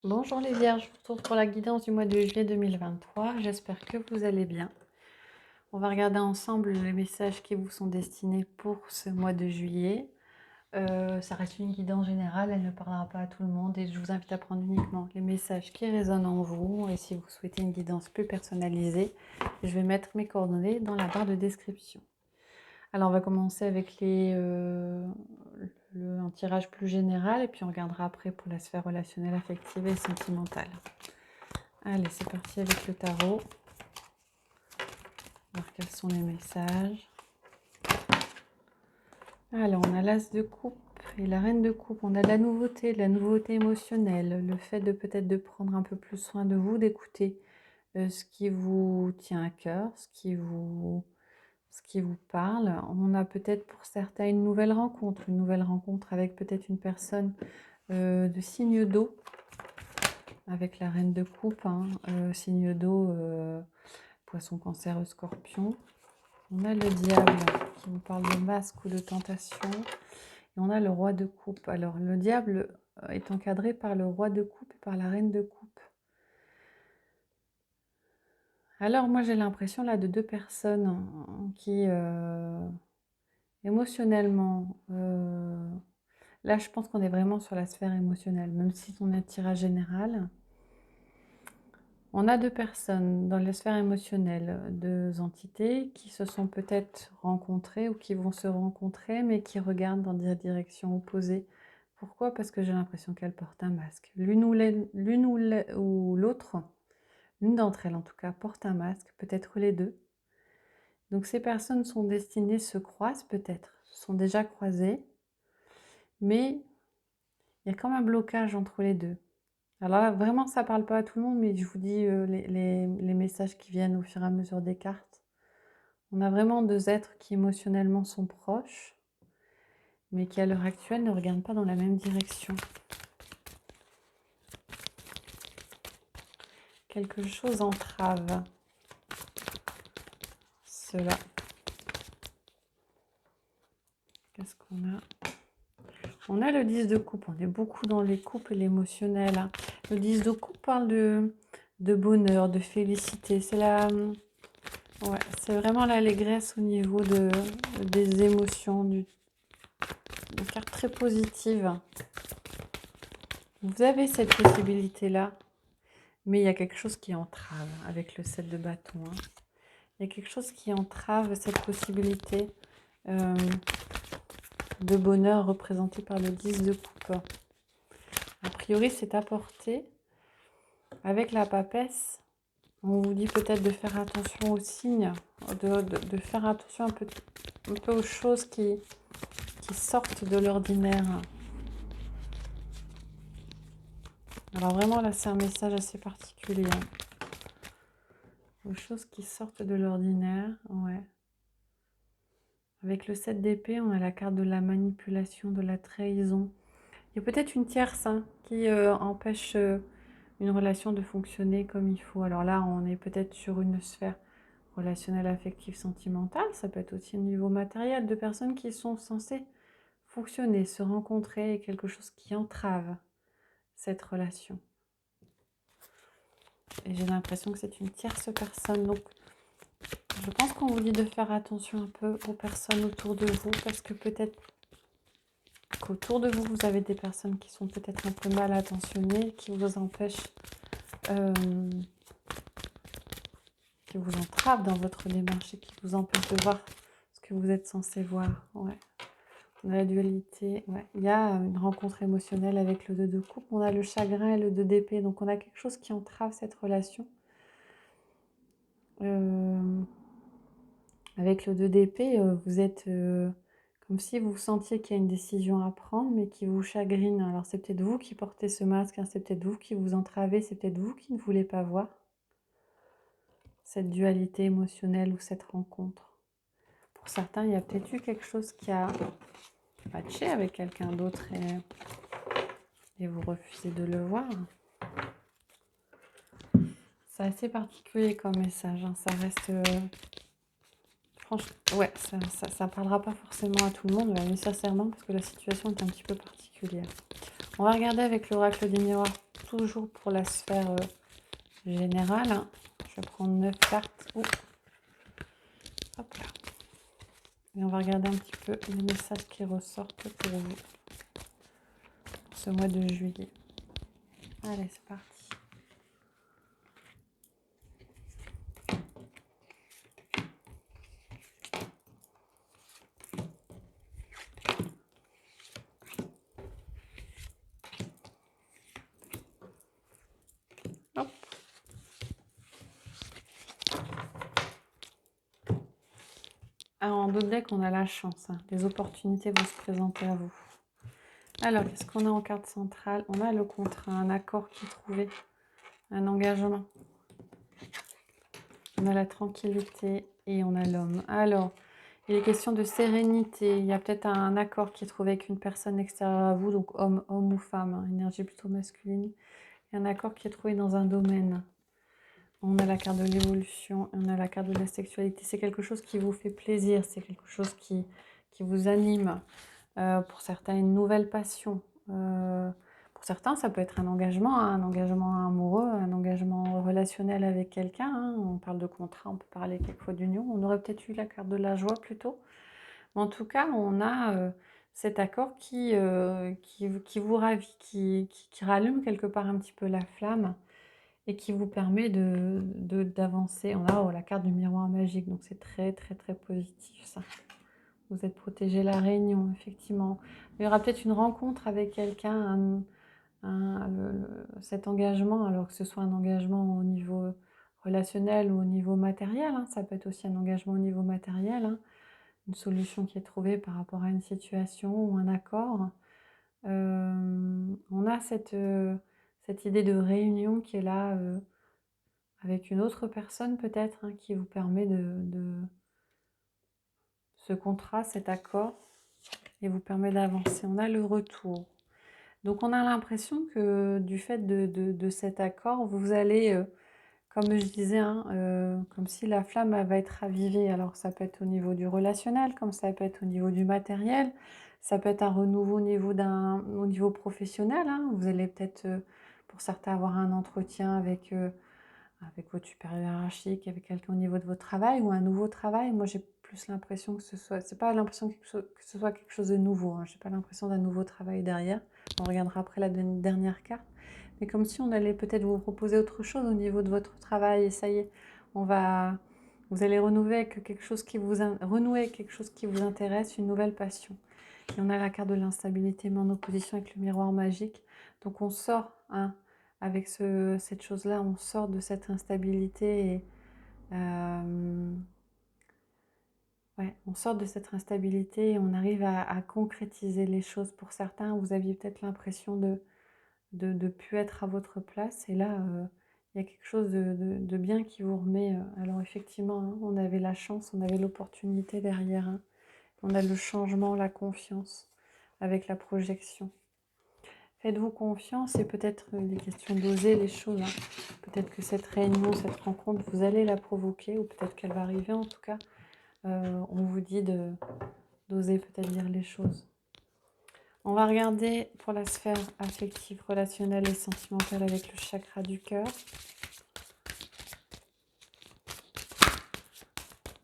Bonjour les Vierges, je vous retrouve pour la guidance du mois de juillet 2023. J'espère que vous allez bien. On va regarder ensemble les messages qui vous sont destinés pour ce mois de juillet. Ça reste une guidance générale, elle ne parlera pas à tout le monde et je vous invite à prendre uniquement les messages qui résonnent en vous. Et si vous souhaitez une guidance plus personnalisée, je vais mettre mes coordonnées dans la barre de description. Alors on va commencer avec un tirage plus général et puis on regardera après pour la sphère relationnelle, affective et sentimentale. Allez, c'est parti avec le tarot. Alors, quels sont les messages? Alors, on a l'as de coupe et la reine de coupe. On a de la nouveauté émotionnelle. Le fait de peut-être de prendre un peu plus soin de vous, d'écouter ce qui vous tient à cœur, ce qui vous parle. On a peut-être pour certains une nouvelle rencontre avec peut-être une personne de signe d'eau, avec la reine de coupe, signe d'eau, poisson, cancer, scorpion. On a le diable qui vous parle de masque ou de tentation. Et on a le roi de coupe. Alors, le diable est encadré par le roi de coupe et par la reine de coupe. Alors, moi, j'ai l'impression là de deux personnes qui, émotionnellement, là, je pense qu'on est vraiment sur la sphère émotionnelle, même si on est un tirage général. On a deux personnes dans la sphère émotionnelle, deux entités qui se sont peut-être rencontrées ou qui vont se rencontrer, mais qui regardent dans des directions opposées. Pourquoi? Parce que j'ai l'impression qu'elles portent un masque. L'une ou l'autre, l'une d'entre elles en tout cas, porte un masque, peut-être les deux. Donc ces personnes sont destinées, se croisent peut-être, sont déjà croisées, mais il y a comme un blocage entre les deux. Alors là, vraiment, ça parle pas à tout le monde, mais je vous dis les messages qui viennent au fur et à mesure des cartes. On a vraiment deux êtres qui émotionnellement sont proches, mais qui à l'heure actuelle ne regardent pas dans la même direction. Quelque chose entrave cela. Qu'est-ce qu'on a? On a le 10 de coupe, on est beaucoup dans les coupes et l'émotionnel, hein. Le 10 de coupe parle de bonheur, de félicité. Ouais, c'est vraiment l'allégresse au niveau des émotions, une carte très positive. Vous avez cette possibilité-là, mais il y a quelque chose qui entrave avec le 7 de bâton, hein. Il y a quelque chose qui entrave cette possibilité de bonheur représentée par le 10 de coupe. A priori, c'est apporté avec la papesse. On vous dit peut-être de faire attention aux signes, de faire attention un peu aux choses qui sortent de l'ordinaire. Alors vraiment, là, c'est un message assez particulier, hein. Aux choses qui sortent de l'ordinaire, ouais. Avec le 7 d'épée, on a la carte de la manipulation, de la trahison. Il y a peut-être une tierce qui empêche une relation de fonctionner comme il faut. Alors là, on est peut-être sur une sphère relationnelle, affective, sentimentale. Ça peut être aussi au niveau matériel, de personnes qui sont censées fonctionner, se rencontrer, et quelque chose qui entrave cette relation. Et j'ai l'impression que c'est une tierce personne. Donc, je pense qu'on vous dit de faire attention un peu aux personnes autour de vous, parce que peut-être qu'autour de vous, vous avez des personnes qui sont peut-être un peu mal attentionnées, qui vous empêchent, qui vous entravent dans votre démarche et qui vous empêchent de voir ce que vous êtes censé voir. Ouais. On a la dualité. Ouais. Il y a une rencontre émotionnelle avec le 2 de coupe. On a le chagrin et le 2 d'épée. Donc on a quelque chose qui entrave cette relation. Avec le 2 d'épée, vous êtes comme si vous sentiez qu'il y a une décision à prendre, mais qui vous chagrine. Alors c'est peut-être vous qui portez ce masque, hein, c'est peut-être vous qui vous entravez, c'est peut-être vous qui ne voulez pas voir cette dualité émotionnelle ou cette rencontre. Pour certains, il y a peut-être eu quelque chose qui a matché avec quelqu'un d'autre et vous refusez de le voir. C'est assez particulier comme message, hein. Ça reste... franchement, ouais, ça parlera pas forcément à tout le monde, nécessairement, parce que la situation est un petit peu particulière. On va regarder avec l'oracle des miroirs toujours pour la sphère générale. Hein. Je vais prendre 9 cartes. Oh. Hop là. Et on va regarder un petit peu les messages qui ressortent pour vous pour ce mois de juillet. Allez, c'est parti. Hop. Alors, en d'autres decks, on a la chance. Hein. Les opportunités vont se présenter à vous. Alors, qu'est-ce qu'on a en carte centrale? On a le contrat, un accord qui est trouvé, un engagement. On a la tranquillité et on a l'homme. Alors, il est question de sérénité. Il y a peut-être un accord qui est trouvé avec une personne extérieure à vous, donc homme ou femme, hein, énergie plutôt masculine. Et un accord qui est trouvé dans un domaine. On a la carte de l'évolution, on a la carte de la sexualité. C'est quelque chose qui vous fait plaisir, c'est quelque chose qui vous anime. Pour certains, une nouvelle passion. Pour certains, ça peut être un engagement amoureux, un engagement relationnel avec quelqu'un. Hein. On parle de contrat, on peut parler quelquefois d'union. On aurait peut-être eu la carte de la joie plutôt. Mais en tout cas, on a cet accord qui vous ravit, qui rallume quelque part un petit peu la flamme et qui vous permet d'avancer. On a la carte du miroir magique, donc c'est très très très positif ça. Vous êtes protégé, la réunion, effectivement. Il y aura peut-être une rencontre avec quelqu'un, cet engagement, alors que ce soit un engagement au niveau relationnel ou au niveau matériel. Hein. Ça peut être aussi un engagement au niveau matériel. Hein. Une solution qui est trouvée par rapport à une situation ou un accord. On a cette idée de réunion qui est là avec une autre personne peut-être, hein, qui vous permet de ce contrat, cet accord, et vous permet d'avancer. On a le retour. Donc on a l'impression que du fait de cet accord, vous allez, comme je disais, hein, comme si la flamme elle va être ravivée. Alors ça peut être au niveau du relationnel, comme ça peut être au niveau du matériel, ça peut être un renouveau au niveau professionnel. Hein. Vous allez peut-être, pour certains, avoir un entretien avec votre supérieur hiérarchique, avec quelqu'un au niveau de votre travail ou un nouveau travail. Moi, j'ai plus l'impression que c'est pas l'impression que ce soit quelque chose de nouveau. Hein. J'ai pas l'impression d'un nouveau travail derrière. On regardera après la dernière carte. Mais comme si on allait peut-être vous proposer autre chose au niveau de votre travail. Et ça y est, vous allez renouer quelque chose qui vous intéresse, une nouvelle passion. Et on a la carte de l'instabilité, mais en opposition avec le miroir magique. Donc on sort, hein, avec cette chose-là, on sort de cette instabilité et on sort de cette instabilité et on arrive à concrétiser les choses. Pour certains, vous aviez peut-être l'impression de plus être à votre place et là, il y a quelque chose de bien qui vous remet. Alors effectivement, hein, on avait la chance, on avait l'opportunité derrière. Hein. On a le changement, la confiance avec la projection. Faites-vous confiance et peut-être il est question d'oser les choses. Hein. Peut-être que cette réunion, cette rencontre, vous allez la provoquer ou peut-être qu'elle va arriver en tout cas. On vous dit d'oser peut-être dire les choses. On va regarder pour la sphère affective, relationnelle et sentimentale avec le chakra du cœur.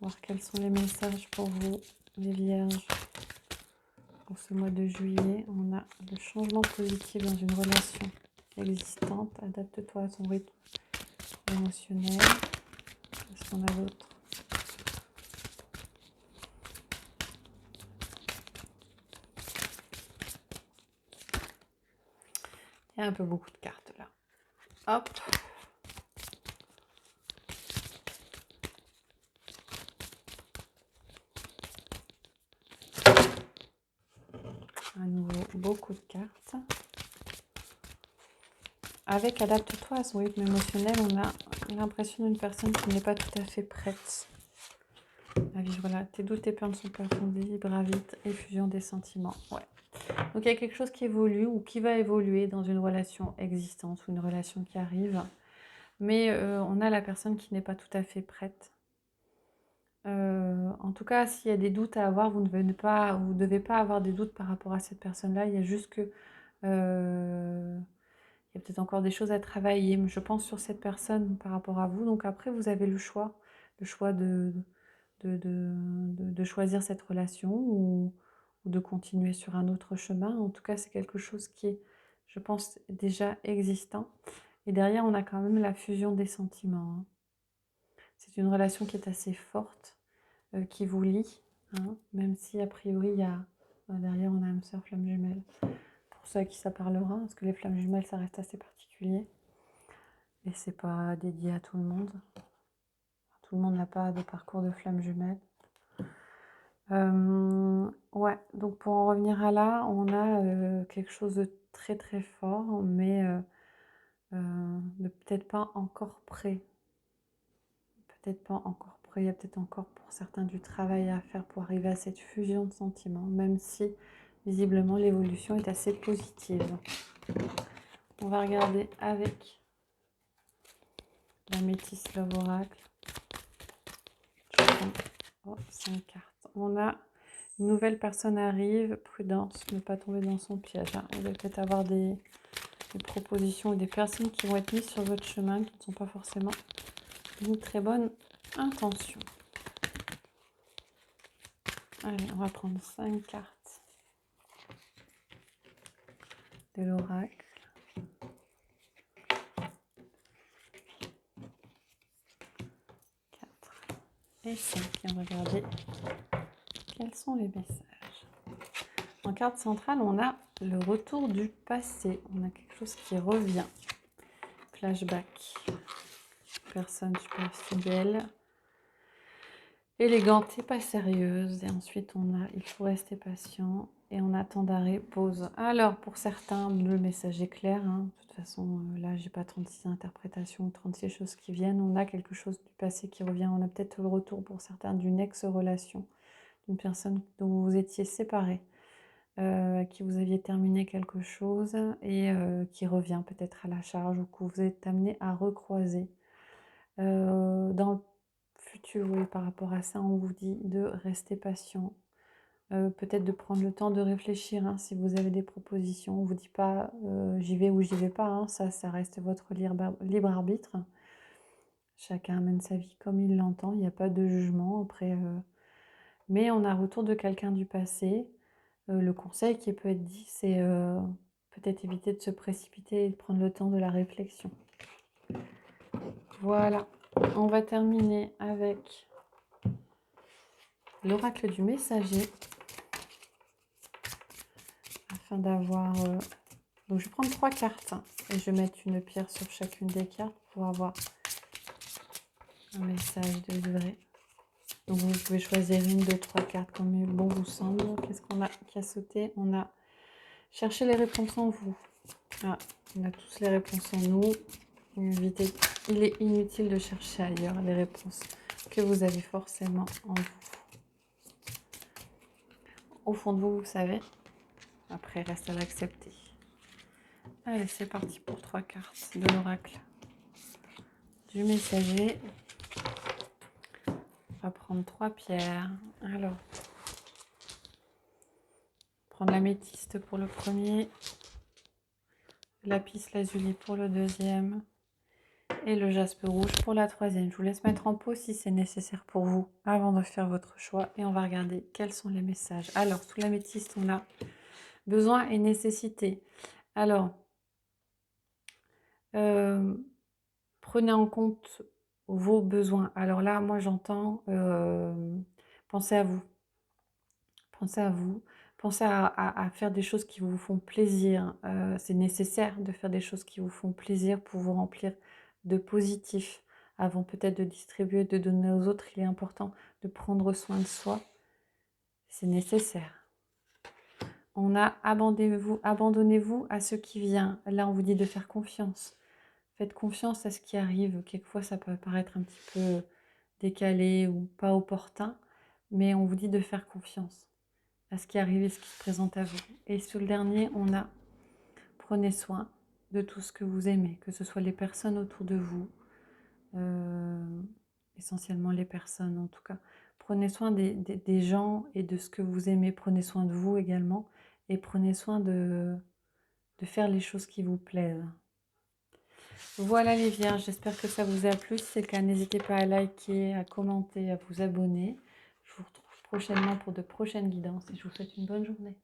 Voir quels sont les messages pour vous, les vierges. Pour ce mois de juillet, on a le changement positif dans une relation existante. Adapte-toi à ton rythme émotionnel. Qu'est-ce qu'on a d'autre? Il y a un peu beaucoup de cartes là. Hop. À nouveau, beaucoup de cartes. Avec adapte-toi à son rythme émotionnel, on a l'impression d'une personne qui n'est pas tout à fait prête à vivre là. Tes doutes, tes peurs ne sont pas fondés, libre vite, effusion des sentiments. Ouais. Donc il y a quelque chose qui évolue ou qui va évoluer dans une relation existante ou une relation qui arrive. Mais on a la personne qui n'est pas tout à fait prête. En tout cas, s'il y a des doutes à avoir, vous ne devez pas avoir des doutes par rapport à cette personne-là. Il y a juste que Il y a peut-être encore des choses à travailler, mais je pense sur cette personne par rapport à vous. Donc après, vous avez le choix de choisir cette relation ou de continuer sur un autre chemin. En tout cas, c'est quelque chose qui est, je pense, déjà existant. Et derrière, on a quand même la fusion des sentiments, hein. C'est une relation qui est assez forte, qui vous lie, hein, même si a priori, il y a derrière, on a âme sœur, flamme jumelle. Pour ceux à qui ça parlera, parce que les flammes jumelles, ça reste assez particulier. Et c'est pas dédié à tout le monde. Tout le monde n'a pas de parcours de flamme jumelle. Ouais, donc pour en revenir à là, on a quelque chose de très très fort, mais de peut-être pas encore prêt. Peut-être pas encore prêt. Il y a peut-être encore pour certains du travail à faire pour arriver à cette fusion de sentiments, même si visiblement l'évolution est assez positive. On va regarder avec la Métis Love Oracle. Je prends 5 cartes. On a une nouvelle personne arrive, prudence, ne pas tomber dans son piège, hein. Vous allez peut-être avoir des propositions ou des personnes qui vont être mises sur votre chemin, qui ne sont pas forcément d'une très bonne intention. Allez, on va prendre 5 cartes de l'oracle. 4 et 5. Et on va regarder quels sont les messages. En carte centrale, on a le retour du passé. On a quelque chose qui revient. Flashback. Personne super fidèle. Élégante et pas sérieuse. Et ensuite, on a il faut rester patient. Et on attend d'arrêt, pause. Alors, pour certains, le message est clair, hein. De toute façon, là, j'ai pas 36 interprétations, 36 choses qui viennent. On a quelque chose du passé qui revient. On a peut-être le retour pour certains d'une ex-relation, d'une personne dont vous vous étiez séparés, qui vous aviez terminé quelque chose et qui revient peut-être à la charge ou que vous êtes amené à recroiser. Dans le futur, oui, par rapport à ça, on vous dit de rester patient. Peut-être de prendre le temps de réfléchir, hein, si vous avez des propositions. On ne vous dit pas j'y vais ou j'y vais pas, hein, ça reste votre libre arbitre. Chacun mène sa vie comme il l'entend, il n'y a pas de jugement. Après, mais on a retour de quelqu'un du passé. Le conseil qui peut être dit, c'est peut-être éviter de se précipiter et de prendre le temps de la réflexion. Voilà, on va terminer avec l'oracle du messager. Afin d'avoir... Donc je vais prendre 3 cartes, hein, et je vais mettre une pierre sur chacune des cartes pour avoir un message de livret. Donc vous pouvez choisir une, deux, 3 cartes comme bon vous semble. Qu'est-ce qu'on a qui a sauté? On a cherché les réponses en vous. Ah, on a tous les réponses en nous. Il est inutile de chercher ailleurs les réponses que vous avez forcément en vous. Au fond de vous, vous savez. Après, reste à l'accepter. Allez, c'est parti pour 3 cartes de l'oracle du messager. On va prendre 3 pierres. Alors, prendre l'améthyste pour le premier, lapis lazuli pour le deuxième et le jaspe rouge pour la troisième. Je vous laisse mettre en pause si c'est nécessaire pour vous avant de faire votre choix et on va regarder quels sont les messages. Alors, sous l'améthyste, on a besoin et nécessité. Alors, prenez en compte vos besoins. Alors là, moi, j'entends pensez à vous. Pensez à vous. Pensez à faire des choses qui vous font plaisir. C'est nécessaire de faire des choses qui vous font plaisir pour vous remplir de positif. Avant peut-être de distribuer, de donner aux autres, il est important de prendre soin de soi. C'est nécessaire. On a abandonnez-vous à ce qui vient. Là, on vous dit de faire confiance. Faites confiance à ce qui arrive. Quelquefois, ça peut paraître un petit peu décalé ou pas opportun, mais on vous dit de faire confiance à ce qui arrive et ce qui se présente à vous. Et sur le dernier, on a prenez soin de tout ce que vous aimez, que ce soit les personnes autour de vous, essentiellement les personnes en tout cas. Prenez soin des gens et de ce que vous aimez, prenez soin de vous également et prenez soin de faire les choses qui vous plaisent. Voilà les vierges, j'espère que ça vous a plu. Si c'est le cas, n'hésitez pas à liker, à commenter, à vous abonner. Je vous retrouve prochainement pour de prochaines guidances et je vous souhaite une bonne journée.